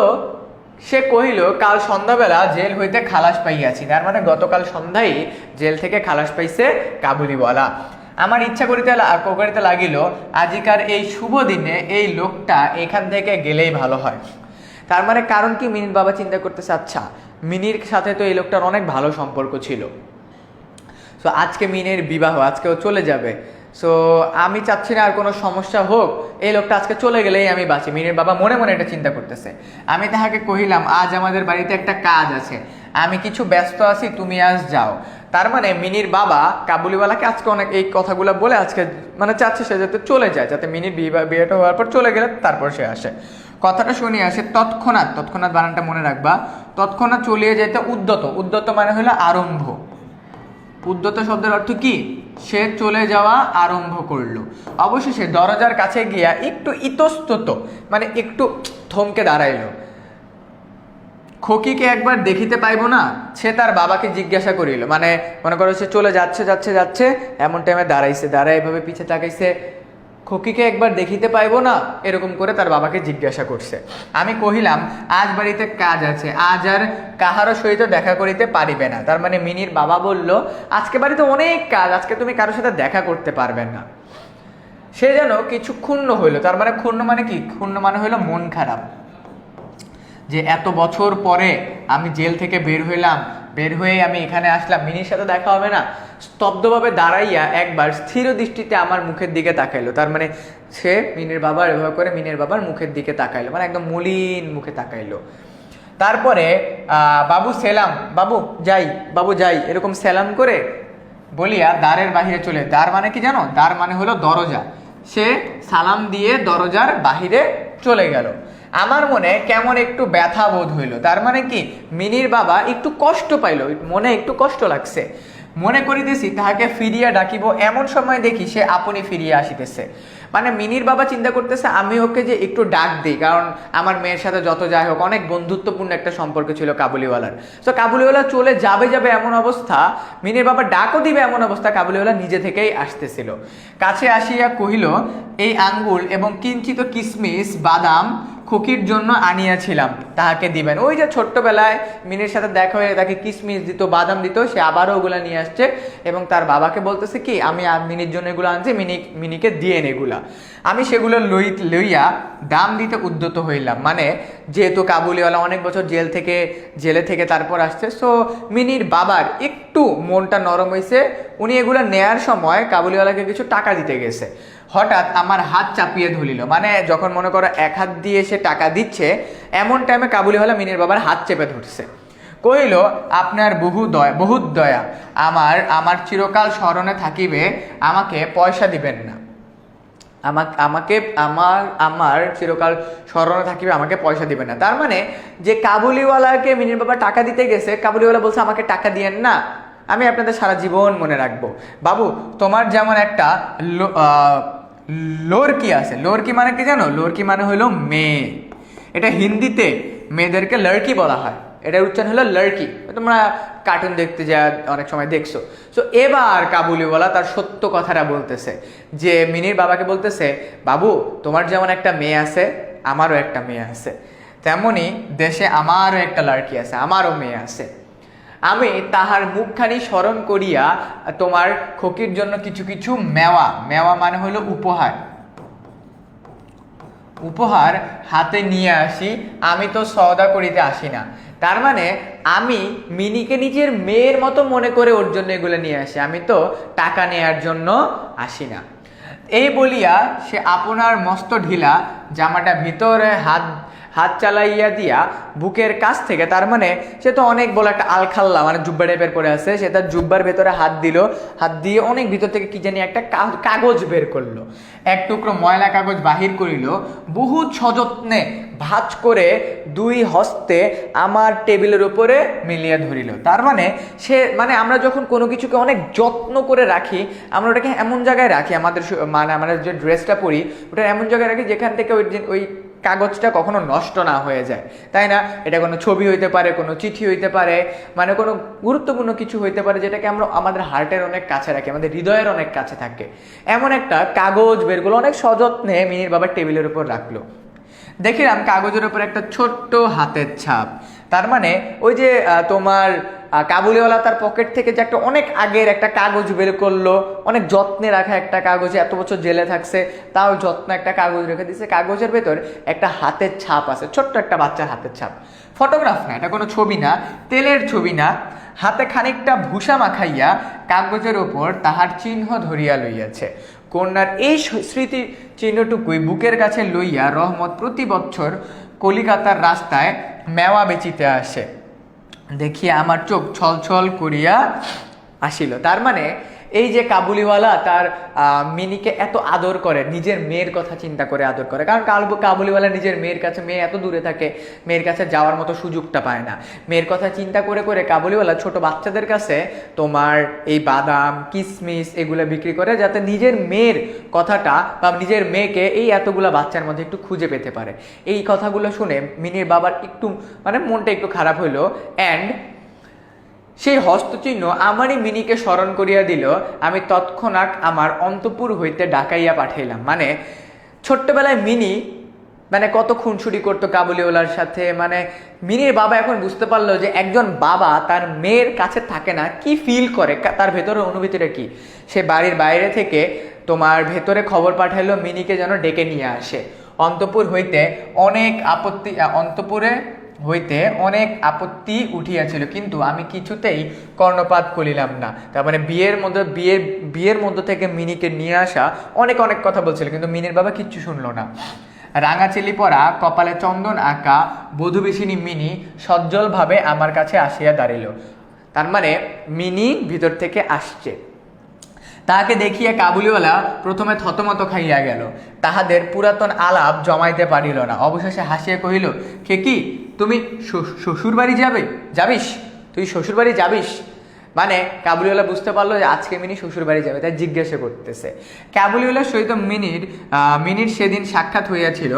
A: সে কহিল কাল সন্ধ্যাবেলা জেল হইতে খালাস পাইয়াছি। তার মানে গতকাল সন্ধ্যায় জেল থেকে খালাস পাইছে কাবুলিওয়ালা। আমার ইচ্ছা করিতে লাগিল আজিকার এই শুভ দিনে এই লোকটা এখান থেকে গেলেই ভালো হয়। তার মানে কারণ কি, মিনির বাবা চিন্তা করতেছে আচ্ছা মিনির সাথে তো এই লোকটার অনেক ভালো সম্পর্ক ছিল, সো আজকে মিনির বিবাহ, আজকে ও চলে যাবে, সো আমি চাচ্ছি না আর কোনো সমস্যা হোক, এই লোকটা আজকে চলে গেলেই আমি বাঁচি। মিনির বাবা মনে মনে এটা চিন্তা করতেছে। আমি তাহাকে কহিলাম আজ আমাদের বাড়িতে একটা কাজ আছে, আমি কিছু ব্যস্ত আছি, তুমি আজ যাও। তার মানে মিনির বাবা কাবুলিওয়ালাকে আজকে অনেক এই কথাগুলো বলে আজকে মানে চাচ্ছে সে যাতে চলে যায়, যাতে মিনির বিয়েটা হওয়ার পর চলে গেলে তারপর সে আসে। কথাটা শুনি আসে তৎক্ষণাৎ, তৎক্ষণাৎ বানানটা মনে রাখবা, তৎক্ষণাৎ চলিয়ে যেতে উদ্যত, উদ্যত মানে হলো আরম্ভ, উদ্যত শব্দের অর্থ কি, সে চলে যাওয়া আরম্ভ করলো। অবশেষে দরজার কাছে গিয়া একটু ইতস্তত মানে একটু থমকে দাঁড়াইলো। খকিকে একবার দেখিতে পাইব না, সে তার বাবাকে জিজ্ঞাসা করিল, মানে মনে করো সে চলে যাচ্ছে যাচ্ছে যাচ্ছে এমন টাইমে দাঁড়াইছে, দাঁড়ায় এভাবে পিছে তাকাইছে, খকিকে একবার দেখিতে পাইব না, এরকম করে তার বাবাকে জিজ্ঞাসা করছে। আমি কহিলাম আজ বাড়িতে কাজ আছে, আজ আর কাহারও সহিত দেখা করিতে পারিবে না। তার মানে মিনির বাবা বলল আজকে বাড়িতে অনেক কাজ, আজকে তুমি কারোর সাথে দেখা করতে পারবে না। সে যেন কিছু ক্ষুণ্ণ হইল। তার মানে ক্ষুণ্ণ মানে কি, ক্ষুণ্ণ মানে হইলো মন খারাপ, যে এত বছর পরে আমি জেল থেকে বের হইলাম, বের হয়ে আমি এখানে আসলাম, মিনির সাথে দেখা হবে না। স্তব্ধভাবে দাঁড়াইয়া একবার স্থির দৃষ্টিতে আমার মুখের দিকে তাকাইলো। তার মানে সে মিনির বাবার এভাবে করে মিনির বাবার মুখের দিকে তাকাইলো, মানে একদম মলিন মুখে তাকাইলো। তারপরে বাবু সেলাম, বাবু যাই, বাবু যাই এরকম সেলাম করে বলিয়া দ্বারের বাহিরে চলে। দ্বার মানে কি জানো, দ্বার মানে হলো দরজা। সে সালাম দিয়ে দরজার বাহিরে চলে গেল। আমার মনে কেমন একটু ব্যথা বোধ হইল। তার মানে কি, মিনির বাবা একটু কষ্ট পাইল, মনে একটু কষ্ট লাগছে। মনে করিতেছি তাহাকে ফিরিয়া ডাকিব, এমন সময় দেখি সে আপনি ফিরিয়া আসিতেছে। মানে মিনির বাবা চিন্তা করতেছে আমি ওকে যে একটু ডাক দিই, কারণ আমার মেয়ের সাথে যত যাই হোক অনেক বন্ধুত্বপূর্ণ একটা সম্পর্ক ছিল কাবুলিওয়ালার। তো কাবুলিওয়ালা চলে যাবে যাবে এমন অবস্থা, মিনির বাবা ডাকও দিবে এমন অবস্থা, কাবুলিওয়ালা নিজে থেকেই আসতেছিল। কাছে আসিয়া কহিল এই আঙ্গুল এবং কিঞ্চিত কিশমিশ বাদাম খকির জন্য আনিয়াছিলাম, তাহাকে দিবেন। ওই যে ছোট্টবেলায় মিনির সাথে দেখা হয়ে তাকে কিশমিশ দিত, বাদাম দিত, সে আবারও ওগুলা নিয়ে আসছে এবং তার বাবাকে বলতেছে কি আমি মিনির জন্য এগুলো আনছি, মিনিকে দিয়েন এগুলা। আমি সেগুলো লইয়া দাম দিতে উদ্যত হইলাম। মানে যেহেতু কাবুলিওয়ালা অনেক বছর জেলে থেকে তারপর আসছে, সো মিনির বাবার একটু মনটা নরম হয়েছে। উনি এগুলো নেয়ার সময় কাবুলিওয়ালাকে কিছু টাকা দিতে গেছে, হঠাৎ আমার হাত চাপিয়ে ধরিল। মানে যখন মনে করো এক হাত দিয়ে সে টাকা দিচ্ছে, এমন টাইমে কাবুলিওয়ালা মিনির বাবার হাত চেপে ধরছে। কহিল আপনার বহুত দয়া, আমার চিরকাল স্মরণে থাকিবে, আমাকে পয়সা দিবেন না, আমার চিরকাল স্মরণে থাকিবে, আমাকে পয়সা দিবেন না। তার মানে যে কাবুলিওয়ালাকে মিনির বাবা টাকা দিতে গেছে, কাবুলিওয়ালা বলছে আমাকে টাকা দিয়েন না, আমি আপনাদের সারা জীবন মনে রাখবো। বাবু তোমার যেমন একটা লড়কি আছে, লড়কি মানে কি জানো, লড়কি মানে হলো মেয়ে। এটা হিন্দিতে মেয়েদেরকে লড়কি বলা হয়, এটার উচ্চারণ হলো লড়কি। তোমরা কার্টুন দেখতে যা অনেক সময় দেখছো। সো এবার কাবুলিওয়ালা তার সত্য কথাটা বলতেছে, যে মিনির বাবাকে বলতেছে বাবু তোমার যেমন একটা মেয়ে আছে, আমারও একটা মেয়ে আছে, তেমনি দেশে আমারও একটা লড়কি আছে, আমারও মেয়ে আছে। আমি তাহার মুখখানি স্মরণ করিয়া তোমার খকির জন্য কিছু কিছু মেওয়া মানে হলো উপহার হাতে নিয়ে আসি। আমি তো সওদা করিতে আসি না, তার মানে আমি মিনিকে নিজের মেয়ের মতো মনে করে ওর জন্য এগুলো নিয়ে আসি, আমি তো টাকা নেয়ার জন্য আসি না। এই বলিয়া সে আপনার মস্ত ঢিলা জামাটা ভিতরে হাত চালাইয়া দিয়া বুকের কাছ থেকে, তার মানে সে তো অনেক বড় একটা আলখাল্লা মানে জুব্বা টাইপের পরে আছে, সে তার জুব্বার ভেতরে হাত দিল, হাত দিয়ে অনেক ভিতর থেকে কি জানি একটা কাগজ বের করলো, এক টুকরো ময়লা কাগজ বাহির করিল, বহুত সযত্নে ভাঁজ করে দুই হস্তে আমার টেবিলের উপরে মিলিয়ে ধরিল। তার মানে সে মানে আমরা যখন কোনো কিছুকে অনেক যত্ন করে রাখি, আমরা ওটাকে এমন জায়গায় রাখি, আমরা যে ড্রেসটা পরি ওটা এমন জায়গায় রাখি যেখান থেকে ওই কাগজটা কখনো নষ্ট না হয়ে যায়, তাই না? এটা কোনো ছবি হইতে পারে, কোনো চিঠি হইতে পারে, মানে কোনো গুরুত্বপূর্ণ কিছু হইতে পারে যেটাকে আমরা আমাদের হার্টের অনেক কাছে রাখি, আমাদের হৃদয়ের অনেক কাছে থাকে। এমন একটা কাগজ বের করলো, অনেক সযত্নে মিনির বাবার টেবিলের উপর রাখলো। দেখিলাম কাগজের উপর একটা ছোট্ট হাতের ছাপ, তার মানে ওই যে তোমার কাবুলিওয়ালা তার পকেট থেকে যে একটা অনেক আগের একটা কাগজ বের করলো, অনেক যত্নে রাখা একটা কাগজ, এত বছর জেলে থাকছে তাও যত্ন একটা কাগজ রেখে দিচ্ছে। কাগজের ভেতর একটা হাতের ছাপ আছে, ছোট্ট একটা বাচ্চার হাতের ছাপ, ফটোগ্রাফ না, এটা কোনো ছবি না, তেলের ছবি না। হাতে খানিকটা ভূষা মাখাইয়া কাগজের ওপর তাহার চিহ্ন ধরিয়া লইয়াছে। কন্যার এই স্মৃতি চিহ্নটুকুই বুকের কাছে লইয়া রহমত প্রতি বছর কলিকাতার রাস্তায় মেওয়া বেচিতে আসে। দেখিয়া আমার চোখ ছলছল করিয়া আসিল। তার মানে এই যে কাবুলিওয়ালা তার মিনিকে এত আদর করে, নিজের মেয়ের কথা চিন্তা করে আদর করে, কারণ কাবুলিওয়ালা নিজের মেয়ের কাছে, মেয়ে এত দূরে থাকে, মেয়ের কাছে যাওয়ার মতো সুযোগটা পায় না। মেয়ের কথা চিন্তা করে করে কাবুলিওয়ালা ছোট বাচ্চাদের কাছে তোমার এই বাদাম কিশমিশ এগুলো বিক্রি করে, যাতে নিজের মেয়ের কথাটা বা নিজের মেয়েকে এই এতগুলা বাচ্চার মধ্যে একটু খুঁজে পেতে পারে। এই কথাগুলো শুনে মিনির বাবার একটু মানে মনটা একটু খারাপ হইলো। অ্যান্ড সেই হস্তচিহ্ন আমারই মিনিকে স্মরণ করিয়া দিল। আমি তৎক্ষণাৎ আমার অন্তপুর হইতে ডাকাইয়া পাঠাইলাম। মানে ছোট্টবেলায় মিনি মানে কত খুনসুটি করতো কাবুলিওয়ালার সাথে। মানে মিনির বাবা এখন বুঝতে পারলো যে একজন বাবা তার মেয়ের কাছে থাকে না, কি ফিল করে, তার ভেতরের অনুভূতিটা কি। সে বাড়ির বাইরে থেকে তোমার ভেতরে খবর পাঠাইলো মিনিকে যেন ডেকে নিয়ে আসে। অন্তপুর হইতে অনেক আপত্তি উঠিয়াছিল, কিন্তু আমি কিছুতেই কর্ণপাত করিলাম না। তার মানে বিয়ের মধ্যে থেকে মিনিকে নিয়ে আসা অনেক অনেক কথা বলছিল, কিন্তু মিনির বাবা কিচ্ছু শুনলো না। রাঙাচেলি পরা, কপালে চন্দন আঁকা বধূবেশিনী মিনি সজ্জলভাবে আমার কাছে আসিয়া দাঁড়িল। তার মানে মিনি ভিতর থেকে আসছে। তাহাকে দেখিয়া কাবুলিওয়ালা প্রথমে থতমত খাইয়া গেল, তাহাদের পুরাতন আলাপ জমাইতে পারিল না। অবশেষে হাসিয়া কহিল, কে কি তুমি শ্বশুরবাড়ি যাবিস? তুই শ্বশুরবাড়ি যাবিস? মানে কাবুলিওয়ালা বুঝতে পারলো যে আজকে মিনি শ্বশুরবাড়ি যাবে, তাই জিজ্ঞাসা করতেছে। কাবুলিওয়ালার সহিত মিনির সেদিন সাক্ষাৎ হইয়াছিল।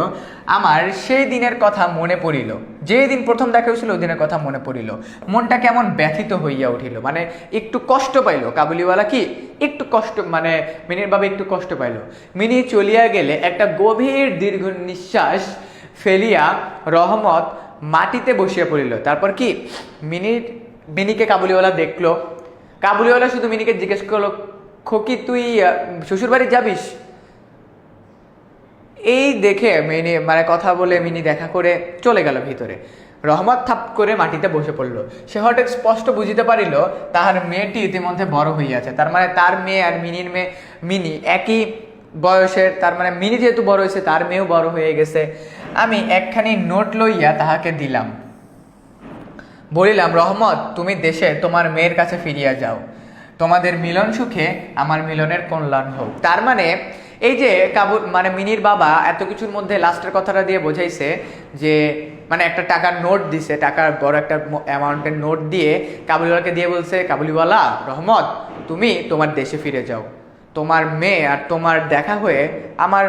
A: আমার সেই দিনের কথা মনে পড়িল, যে দিন প্রথম দেখা হয়েছিল ওই দিনের কথা মনে পড়িল। মনটা কেমন ব্যথিত হইয়া উঠিল, মানে একটু কষ্ট পাইল কাবুলিওয়ালা, কি একটু কষ্ট, মানে মিনির বাবা একটু কষ্ট পাইল। মিনি চলিয়া গেলে একটা গভীর দীর্ঘ নিঃশ্বাস ফেলিয়া রহমত মাটিতে বসিয়া পড়িল। তারপর কি মিনিকে কাবুলিওয়ালা দেখলো। কাবুলিওয়ালা শুধু মিনিকে জিজ্ঞেস করলো, খোকি তুই শ্বশুরবাড়ি যাবিস? এই দেখে মিনি মানে কথা বলে মিনি দেখা করে চলে গেল ভিতরে। রহমত থাপ করে মাটিতে বসে পড়লো। সে হঠাৎ স্পষ্ট বুঝিতে পারিল তাহার মেয়েটি ইতিমধ্যে বড় হইয়াছে। তার মানে তার মেয়ে আর মিনি একই বয়সের। তার মানে মিনি যেহেতু বড় হয়েছে, তার মেয়েও বড় হয়ে গেছে। আমি একখানি নোট লইয়া তাহাকে দিলাম, বলিলাম, রহমত, তুমি দেশে তোমার মেয়ের কাছে ফিরিয়া যাও। তোমাদের মিলন সুখে আমার মিলনের কল্যাণ হোক। তার মানে এই যে মানে মিনির বাবা এত কিছুর মধ্যে লাস্টের কথাটা দিয়ে বোঝাইছে যে মানে একটা টাকার নোট দিছে, টাকার বড় একটা অ্যামাউন্টের নোট দিয়ে কাবুলিওয়ালাকে দিয়ে বলছে, কাবুলিওয়ালা, রহমত, তুমি তোমার দেশে ফিরে যাও। তোমার মেয়ে আর তোমার দেখা হয়ে আমার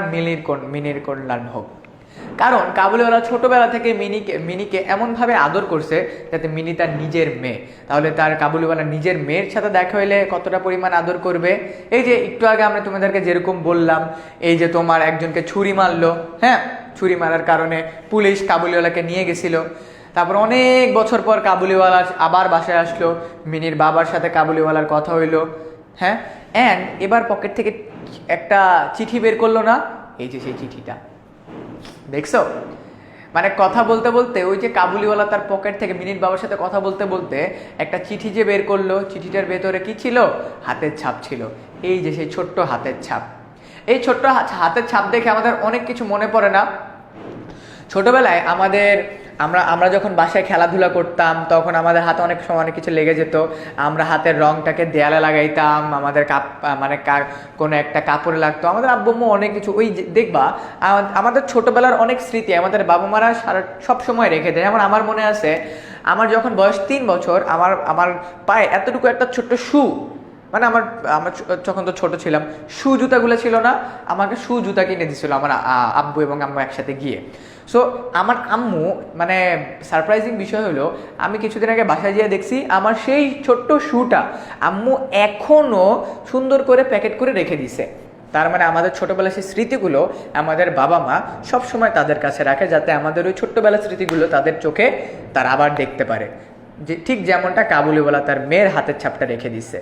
A: মিনির কল্যাণ হোক। কারণ কাবুলিওয়ালা ছোটবেলা থেকে মিনিকে এমনভাবে আদর করছে যাতে মিনি তার নিজের মেয়ে। তাহলে তার কাবুলিওয়ালা নিজের মেয়ের সাথে দেখা হইলে কতটা পরিমাণ আদর করবে। এই যে একটু আগে আমরা তোমাদেরকে যেরকম বললাম, এই যে তোমার একজনকে ছুরি মারলো, হ্যাঁ, ছুরি মারার কারণে পুলিশ কাবুলিওয়ালাকে নিয়ে গেছিল। তারপর অনেক বছর পর কাবুলিওয়ালা আবার বাসায় আসলো, মিনির বাবার সাথে কাবুলিওয়ালার কথা হইলো, হ্যাঁ। অ্যান্ড এবার পকেট থেকে একটা চিঠি বের করলো না, এই যে সেই চিঠিটা দেখছো। মানে কথা বলতে বলতে ওই যে কাবুলিওয়ালা তার পকেট থেকে মিনির বাবার সাথে কথা বলতে বলতে একটা চিঠি যে বের করলো, চিঠিটার ভেতরে কি ছিল? হাতের ছাপ ছিল। এই যে সেই ছোট্ট হাতের ছাপ। এই ছোট্ট হাতের ছাপ দেখে আমাদের অনেক কিছু মনে পড়ে না? ছোটবেলায় আমরা যখন বাসায় খেলাধুলা করতাম তখন আমাদের হাতে অনেক সময় অনেক কিছু লেগে যেত। আমরা হাতের রংটাকে দেয়ালে লাগাইতাম, আমাদের কোনো একটা কাপড়ে লাগতো। আমাদের আব্বু অনেক কিছু, ওই দেখবা আমাদের ছোটবেলার অনেক স্মৃতি আমাদের বাবা মারা সব সময় রেখে দেয়। যেমন আমার মনে আছে, আমার যখন বয়স 3 বছর, আমার পায়ে এতটুকু একটা ছোট্ট শু, মানে আমার যখন তো ছোট ছিলাম, শু জুতাগুলো ছিল না, আমাকে শু জুতা কিনে দিছিল আমার আব্বু এবং আম্মু একসাথে গিয়ে। সো আমার আম্মু, মানে সারপ্রাইজিং বিষয় হলো, আমি কিছুদিন আগে বাসায় গিয়ে দেখছি আমার সেই ছোট্ট শুটা আম্মু এখনও সুন্দর করে প্যাকেট করে রেখে দিছে। তার মানে আমাদের ছোটোবেলার সেই স্মৃতিগুলো আমাদের বাবা মা সবসময় তাদের কাছে রাখে, যাতে আমাদের ওই ছোট্টবেলার স্মৃতিগুলো তাদের চোখে তারা আবার দেখতে পারে। যে ঠিক যেমনটা কাবুলিওয়ালা তার মেয়ের হাতের ছাপটা রেখে দিচ্ছে।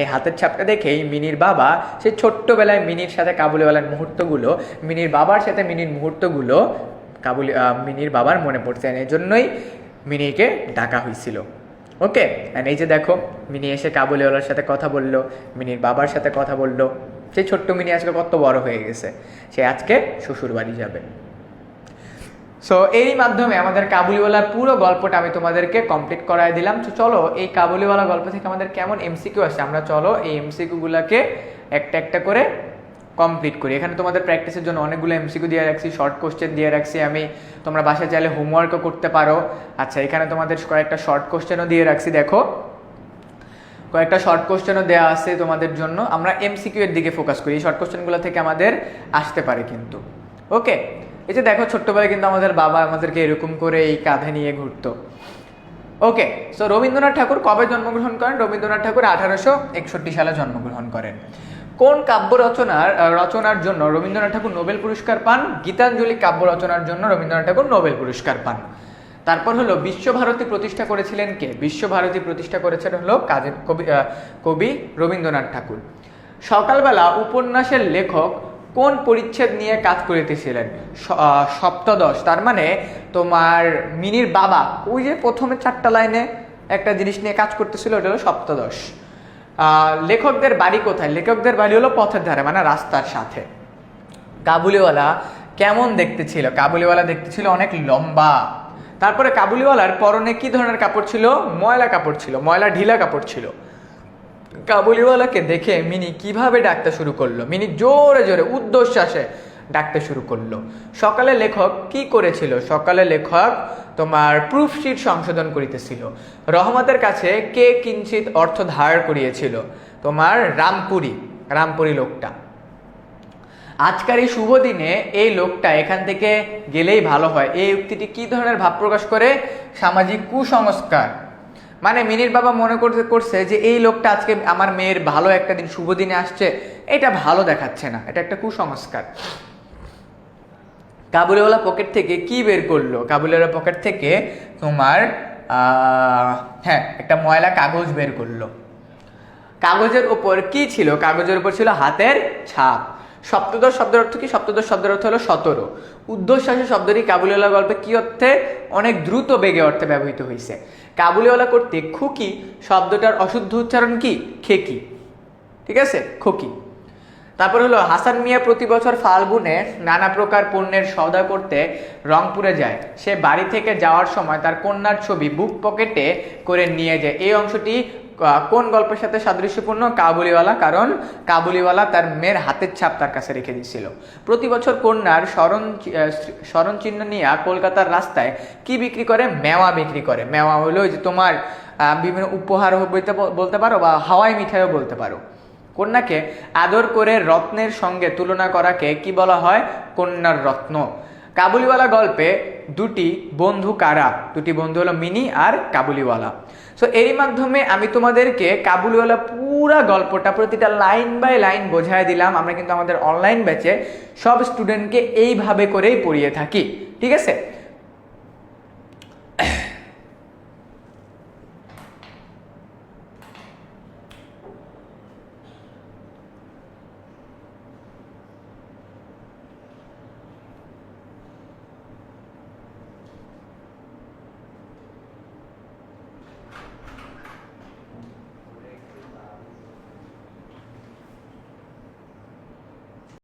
A: এই হাতের ছাপটা দেখেই মিনির বাবা সেই ছোট্টবেলায় মিনির সাথে কাবুলিওয়ালার মুহূর্তগুলো, মিনির বাবার সাথে মিনির মুহূর্তগুলো মিনির বাবার মনে পড়ছে, এই জন্যই মিনিকে ডাকা হয়েছিল। ওকে, এই যে দেখো মিনি এসে কাবুলিওয়ালার সাথে কথা বললো, মিনির বাবার সাথে কথা বললো। সেই ছোট্ট মিনি আজকে কত বড় হয়ে গেছে, সে আজকে শ্বশুর বাড়ি যাবে। সো এরই মাধ্যমে আমাদের কাবুলিওয়ালার পুরো গল্পটা আমি তোমাদেরকে কমপ্লিট করাই দিলাম। তো চলো এই কাবুলিওয়ালা গল্প থেকে আমাদের কেমন এমসিকিউ আসে, আমরা চলো এই এমসিকিউগুলোকে একটা একটা করে কমপ্লিট করি। এখানে তোমাদের প্র্যাকটিসের জন্য অনেকগুলো এমসিকিউ দিয়ে রাখছি, শর্ট কোশ্চেন দিয়ে রাখছি আমি, তোমরা বাসায় চাইলে হোমওয়ার্কও করতে পারো। আচ্ছা, এখানে তোমাদের কয়েকটা শর্ট কোশ্চেনও দিয়ে রাখছি, দেখো কয়েকটা শর্ট কোশ্চেনও দেওয়া আছে তোমাদের জন্য। আমরা এমসিকিউ এর দিকে ফোকাস করি, এই শর্ট কোশ্চেনগুলো থেকে আমাদের আসতে পারে কিন্তু। ওকে, এই যে দেখো ছোট্টবেলায় কিন্তু আমাদের বাবা আমাদেরকে এরকম করে এই কাঁধে নিয়ে ঘুরতো। ওকে, সো রবীন্দ্রনাথ ঠাকুর কবে জন্মগ্রহণ করেন? রবীন্দ্রনাথ ঠাকুর 1861 সালে জন্মগ্রহণ করেন। কোন কাব্য রচনার জন্য রবীন্দ্রনাথ ঠাকুর নোবেল পুরস্কার পান? গীতাঞ্জলি কাব্য রচনার জন্য রবীন্দ্রনাথ ঠাকুর নোবেল পুরস্কার পান। তারপর হলো বিশ্বভারতী প্রতিষ্ঠা করেছিলেন কে? বিশ্বভারতী প্রতিষ্ঠা করেছেন হলো কবি রবীন্দ্রনাথ ঠাকুর। সকালবেলা উপন্যাসের লেখক কোন পরিচ্ছেদ নিয়ে কাজ করিতেছিলেন? সপ্তদশ। তার মানে তোমার মিনির বাবা ওই যে প্রথমে 4টা লাইনে একটা জিনিস নিয়ে কাজ করতেছিল, ওটা হলো সপ্তদশ। লেখকদের বাড়ি কোথায়? লেখকদের বাড়ি হলো পথের ধারে, মানে রাস্তার সাথে। কাবুলিওয়ালা কেমন দেখতে ছিল? কাবুলিওয়ালা দেখতে ছিল অনেক লম্বা। তারপরে কাবুলিওয়ালার পরনে কি ধরনের কাপড় ছিল? ময়লা কাপড় ছিল, ময়লা ঢিলা কাপড় ছিল। কাবুলিওয়ালাকে দেখে মিনি কিভাবে ডাকতে শুরু করলো? মিনি জোরে জোরে উদ্দশ্বাসে ডাকতে শুরু করলো। সকালে লেখক কি করেছিল? সকালে লেখক তোমার প্রুফশিট সংশোধন করিতেছিল। রহমতের কাছে কে কিঞ্চিত অর্থ ধার করিয়েছিল? তোমার রামপুরি লোকটা। আজকার এই শুভ দিনে এই লোকটা এখান থেকে গেলেই ভালো হয়, এই উক্তিটি কি ধরনের ভাব প্রকাশ করে? সামাজিক কুসংস্কার। মানে মিনির বাবা মনে করছে যে এই লোকটা আজকে আমার মেয়ের ভালো একটা দিন, শুভ দিনে আসছে, এটা ভালো দেখাচ্ছে না, এটা একটা কুসংস্কার। কাবুলিওয়ালা পকেট থেকে কি বের করলো? কাবুলিওয়ালা পকেট থেকে তোমার একটা ময়লা কাগজ বের করলো। কাগজের উপর কি ছিল? কাগজের উপর ছিল হাতের ছাপ। সপ্তদশ শব্দের অর্থ কি? সপ্তদশ শব্দের অর্থ হলো 17। ঊর্ধ্বশ্বাসী শব্দটি কাবুলিওয়ালা গল্পে কি অর্থে? অনেক দ্রুত বেগে অর্থে ব্যবহৃত হয়েছে। কাবুলিওয়ালা কর্তৃক খুকি শব্দটার অশুদ্ধ উচ্চারণ কি? খেকি। ঠিক আছে, খোকি। তারপর হলো হাসান মিয়া প্রতি বছর ফাল্গুনে নানা প্রকার পণ্যের সওদা করতে রংপুরে যায়। সে বাড়ি থেকে যাওয়ার সময় তার কন্যার ছবি বুক পকেটে করে নিয়ে যায়। এই অংশটি কোন গল্পের সাথে সাদৃশ্যপূর্ণ? কাবুলিওয়ালা, কারণ কাবুলিওয়ালা তার মেয়ের হাতের ছাপ তার কাছে রেখে দিয়েছিল। প্রতি বছর কন্যার স্মরণ চিহ্ন নিয়ে কলকাতার রাস্তায় কি বিক্রি করে? মেওয়া বিক্রি করে। মেওয়া হলো যে তোমার বিভিন্ন উপহার বলতে পারো বা হাওয়াই মিঠাইও বলতে পারো। কন্যাকে আদর করে রত্নের সঙ্গে তুলনা করাকে কি বলা হয়? কন্যার রত্ন। কাবুলিওয়ালা গল্পে দুটি বন্ধু কারা? দুটি বন্ধু হলো মিনি আর কাবুলিওয়ালা। সো এরই মাধ্যমে আমি তোমাদেরকে কাবুলিওয়ালা পুরা গল্পটা প্রতিটা লাইন বাই লাইন বোঝায় দিলাম। আমরা কিন্তু আমাদের অনলাইন ব্যাচে সব স্টুডেন্টকে এইভাবে করেই পড়িয়ে থাকি, ঠিক আছে?